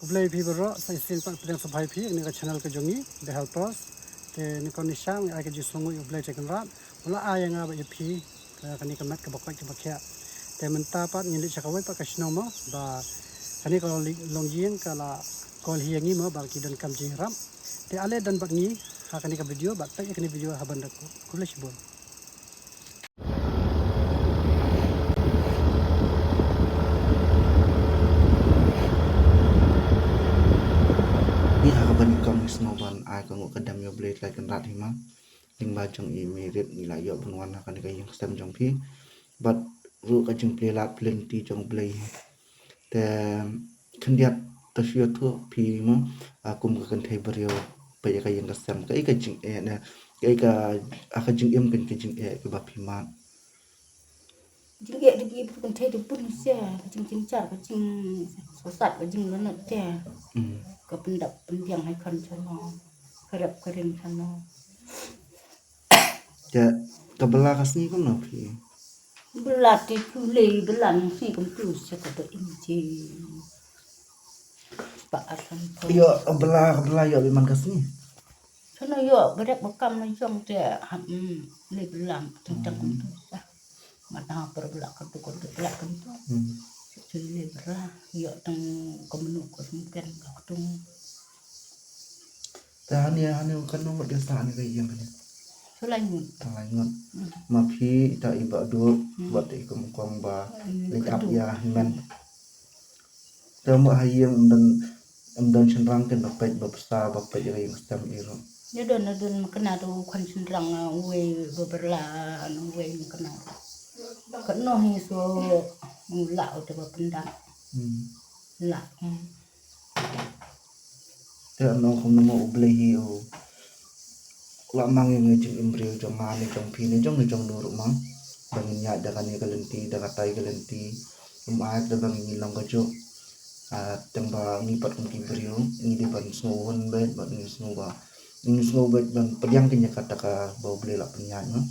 ublay phi baro sai sil pak pedang sabai phi ni ka channel ke jongi the helpers te ni kon ni sang ai ke jisongu ublay chekan rat ula ayanga ba phi kani ka mat ka bakoi ka bakhya te menta pat ni li chakawai pa ka shno mo ba kani ka longjing kala kol hiangi mo ba ki dan kam jing ram te ale dan bak ni ha kani ka video ba tak kani video haban dak ku le shibon ni hakaban kong snowban ai kong kadam yo blade like kan rat hima ling ba jong I mirip ni la yo bunwan kan ka yung stem jong phi but ru ka jong play lat plenty jong play te khandiat ta shio thu phi ma kum ka kan thai brio pa ya ka yung stem ka jing e na ka aka jing em kan jing e ka ba phi ma chính nghệ thì cái con thấy được bún xe chính chả cái chính số sạt cái chính nó nặng xe cái bên đập bên giang hay khăn cho nó cái đập cái đệm cho nó te ka bala ka sni ko no phi bên lạt thì cứ lấy bên lạt thì cũng cứ sẽ có cái im chi bà ăn yo bala yo be man ka sni cho nó yo cái đẹp bậc cam nó trong trẻ lấy bên làm trong trong cũng được mà nào berbelak kan tu belak kan tu jadi berah yo tang komenu ko mungkin ka tung ta ni kan no de sa ni ka yang kan selain talai ngon ma phi ta iba do buat ikum kong ba link up ya men ta mo hayang dan senrang kan bapet babsa bapet yang stem iro ya don kena tu kan senrang we beberla we kena kan no hi so lao te ba pendang la ta no kom no uble hi o la mang yang ngejing imbrio jong ngani jong phi ni jong nur mang bangin nya da kan kalenti da katai kalenti ai da bangin long ka jo tamba ngi pat kum imbrio ngi di ban snowon bet ban ngi snow bet ban pedyang kenya kata ka bau ble la penyan no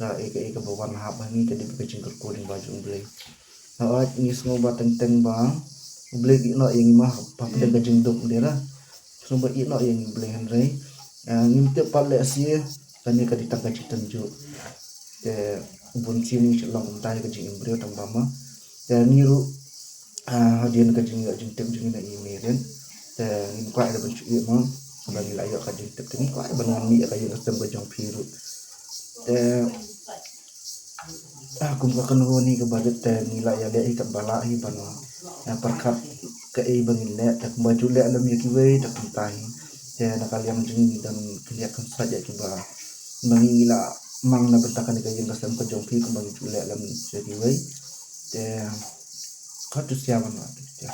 ra eka bawan hab ni ka di ka jing ko ding ba jong ble na ngi snow ba teng ba ble gi no yang ma pa da ka jing dok de la snow ba i no yang ble han re ngim te pal le asia kani ka ditang ka chitan jo te bun chim ni long ta ka jing imbrio tang ba ma te niru hadian ka jing tem jing na I meren te ngim kwa da ban chu I ma ba ni la yo ka jing tem ni kwa ban mi ka yung tem ka jong phiru te kum ka kan ni ka badet te ni la ya le ka bala hi ban perkat ka bangin le tak baju le alam ya ki we tak tai te nakaliam jing dan keliakan saja coba mangila mang na bentakan ka yung kasam ka jong phi ka bang ju le alam jadi we te ka tu siapa na te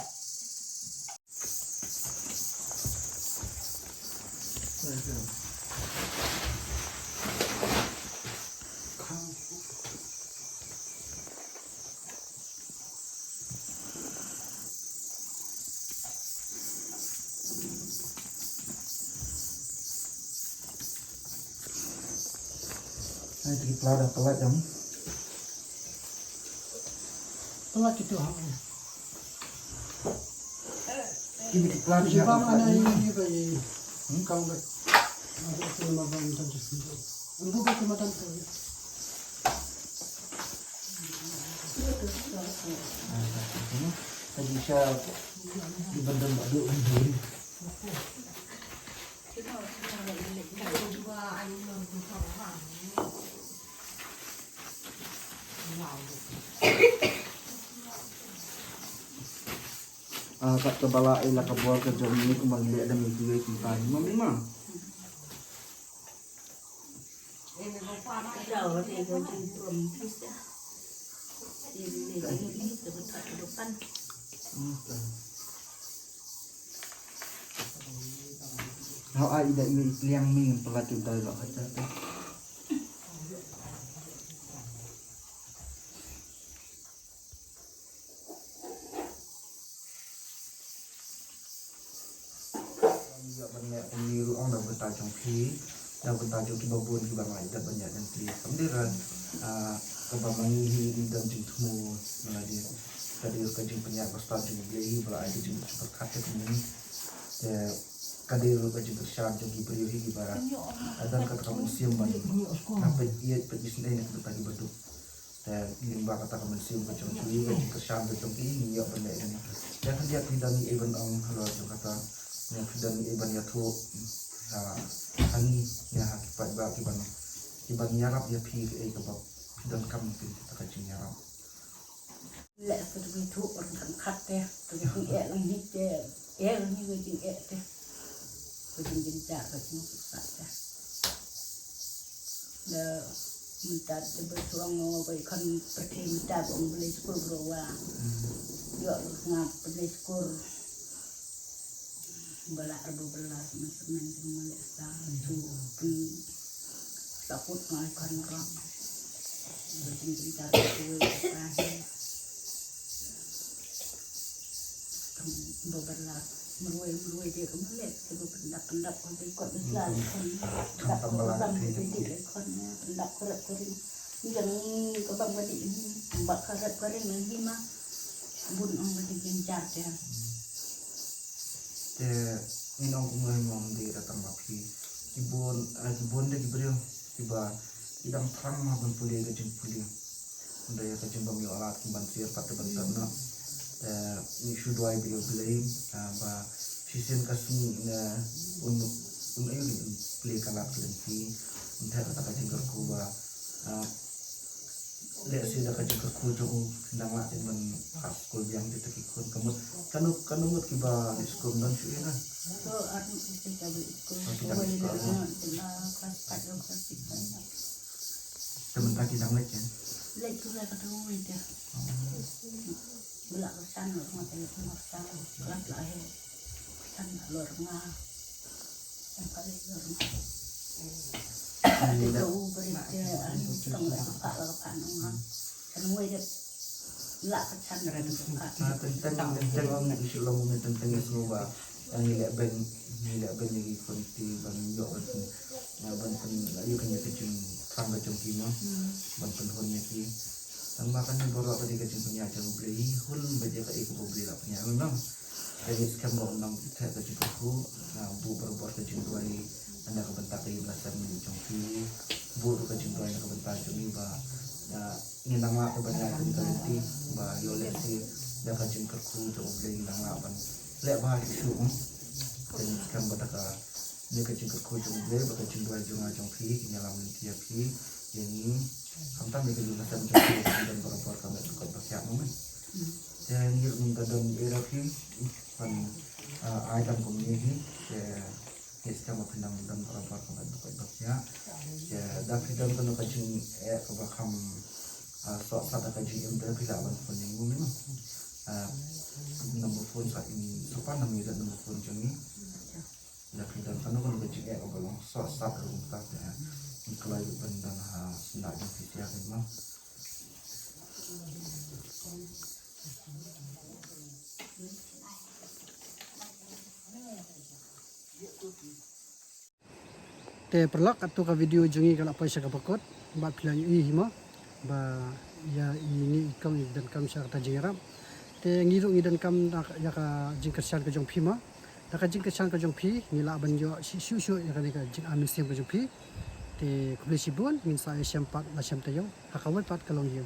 ai di pelada pelat jam pelat itu ha ini di pelada ji ba ma na ni ba kau ba ada ma ba tan ji ndu ba ma tan tu tadi saya di bandar badu ini kat kebala ila kabual ke jom ni kembali ada minggu tempat memang đầu thì có chừng tuần pizza thì lấy cái nước từ thật được ăn how ai ida ini liang ming pelat kita lo aja tu banyak peniru orang dah bertajam pi dah bertajam tu babun juga mai dah banyak dan pi kemudian kebamangi dan jintmu meladi kadir ka jing penyak basta jing beli bala ai jing super kate kini te kadir ka jing shan jing brio hi bara adan ka ta museum ban apa iya pejis nei nak bagi batu te limba kata ka museum ka jing beli ka jing shan ka jing ini ya benda ini ya kan dia tidak ni even ang halo jing kata yang tidak ni even ya tu ani ya hakikat ba kiban kiban nyarap ya pi ke bab dan kam pin ta ka jing nyarap lẽ tôi bị thu orang thằng khát thế tôi bị không ẹ lắm hết thế ẹ lắm như người chừng ẹ thế tôi chừng chừng trả và chừng sụt sạt thế là mình trả để bơi xuống ngô vậy con bơi thì mình trả cũng bơi school rồi à dọn ngap bơi school bela arbu bela semen semua lesa tu pun takut ngai kan orang tôi chừng chừng trả tôi cái beberapa meruai dia kemudian sebab pendap kon ikut besar kon tak pendidik kon pendap kerap kering yang kebang badi mbak kerap kering lagi mah bun ang badi gencar dia te minong kumai mom di datang bapi kibon de kibrio tiba idang terang mah ban puli ke jeng puli ndaya ke jeng bami alat kimban sir pat bentar na ni shudwai bio blame ba sisen kasni na ayo ni play kalat lenti entah kata jengker ku ba le sida ka jengker ku jo ndang la tin man khas kul yang ti takikun kanu mut ki ba diskum dan shu ina so arti kita beli sekolah boleh nak kelas 4 dan kelas 3 temen tak kidang lek kan lek tu lah ketemu dia belak kesan rumah telepon kesan kelas lahir kesan luar rumah yang paling luar rumah itu berita anu tengah suka lakukan rumah kenapa dia belak kesan tentang isu lo mungkin tentang isu ba yang nilai ben lagi konti bang yo ban pun ayo kan ya kecung sang kecung kino ban pun honnya ki ang makan ni boro pati kecing punya jauh beli hul baca ke iku beli lah punya memang jadi sekarang mau enam kita kecing aku nah bu berbuat kecing dua anda kebentak ke belasan jongki bu kecing dua anda kebentak jongki ba nginang lah kebanyakan nanti ba yolek si dah kecing kerku jauh beli nginang lah ban lek bah isu dan sekarang bataka ni kecing kerku jauh beli ba kecing dua jongki kinyalam nanti api ini sampai mereka juga macam dan berapa kami bukan bersiap momen dan hidup minta dan erapi kan item komuniti ya kita mau pindah dan berapa kami bukan bersiap ya tapi dan kena kacung kebakam sok satu kacung yang berpilawan pun yang momen nombor phone saat ini sopan namanya dan nombor phone jami tapi dan kena kacung kebalong sok satu rumah ya kalau ibu benda nak yang fisiak memang te perlak atau ka video jungi kalau apa sya kapakot ba pilan i hima ba ya ini ikam dan kam sya kata jingrap te ngiru ngidan kam ya ka jingkersan ka jong phima da ka jingkersan ka jong phi ngila ban yo shu ya ka jing amin sim ka jong phi te kubli sibun min sa syam pat la syam tayo hakawal pat kalong yo